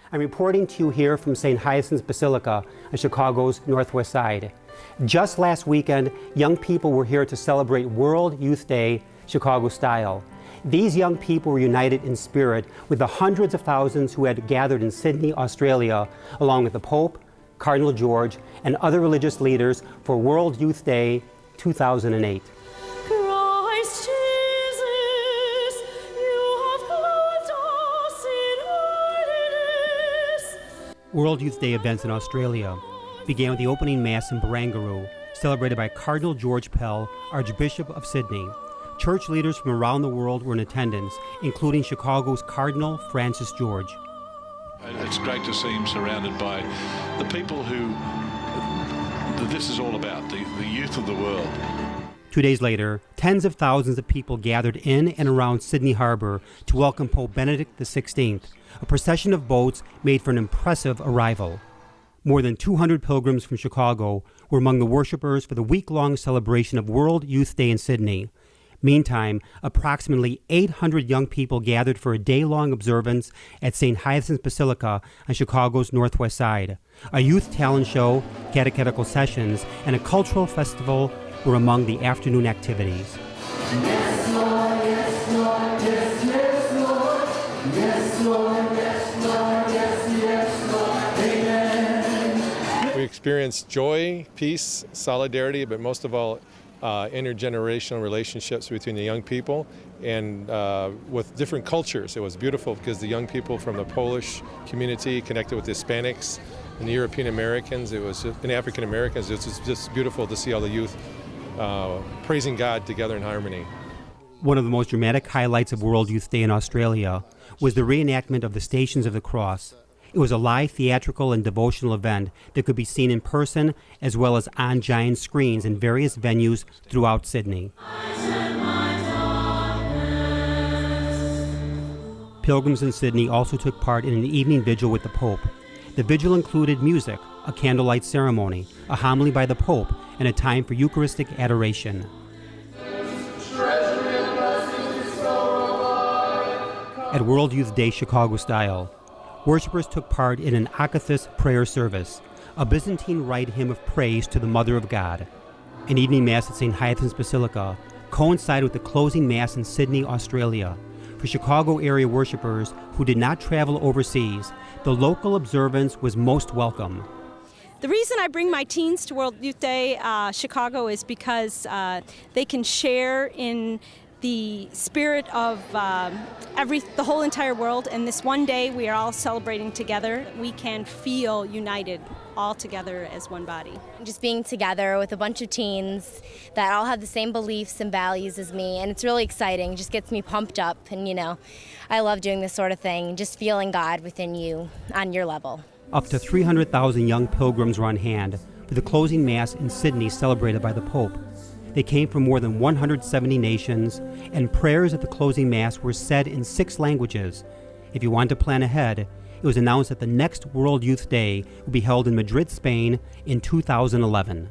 I'm reporting to you here from St. Hyacinth Basilica on Chicago's northwest side. Just last weekend, young people were here to celebrate World Youth Day, Chicago style. These young people were united in spirit with the hundreds of thousands who had gathered in Sydney, Australia, along with the Pope, Cardinal George, and other religious leaders for World Youth Day 2008. World Youth Day events in Australia began with the opening Mass in Barangaroo, celebrated by Cardinal George Pell, Archbishop of Sydney. Church leaders from around the world were in attendance, including Chicago's Cardinal Francis George. It's great to see him surrounded by the people who this is all about, the youth of the world. 2 days later, tens of thousands of people gathered in and around Sydney Harbor to welcome Pope Benedict XVI. A procession of boats made for an impressive arrival. More than 200 pilgrims from Chicago were among the worshipers for the week-long celebration of World Youth Day in Sydney. Meantime, approximately 800 young people gathered for a day-long observance at St. Hyacinth Basilica on Chicago's northwest side. A youth talent show, catechetical sessions, and a cultural festival were among the afternoon activities. Yes, Lord, yes, Lord, yes, yes, Lord. Yes, Lord, yes, Lord, yes, yes, Lord. Amen. We experienced joy, peace, solidarity, but most of all, intergenerational relationships between the young people and with different cultures. It was beautiful because the young people from the Polish community connected with the Hispanics and the European Americans. It was and African Americans. It was just beautiful to see all the youth praising God together in harmony. One of the most dramatic highlights of World Youth Day in Australia was the reenactment of the Stations of the Cross. It was a live theatrical and devotional event that could be seen in person as well as on giant screens in various venues throughout Sydney. Pilgrims in Sydney also took part in an evening vigil with the Pope. The vigil included music, a candlelight ceremony, a homily by the Pope, and a time for Eucharistic adoration. At World Youth Day Chicago style, worshippers took part in an Akathist prayer service, a Byzantine rite hymn of praise to the Mother of God. An evening Mass at St. Hyacinth Basilica coincided with the closing Mass in Sydney, Australia. For Chicago area worshippers who did not travel overseas, the local observance was most welcome. The reason I bring my teens to World Youth Day Chicago is because they can share in the spirit of the whole entire world, and this one day we are all celebrating together. We can feel united all together as one body. Just being together with a bunch of teens that all have the same beliefs and values as me, and it's really exciting. It just gets me pumped up, and I love doing this sort of thing, just feeling God within you on your level. Up to 300,000 young pilgrims were on hand for the closing Mass in Sydney celebrated by the Pope. They came from more than 170 nations, and prayers at the closing Mass were said in 6 languages. If you want to plan ahead, it was announced that the next World Youth Day will be held in Madrid, Spain in 2011.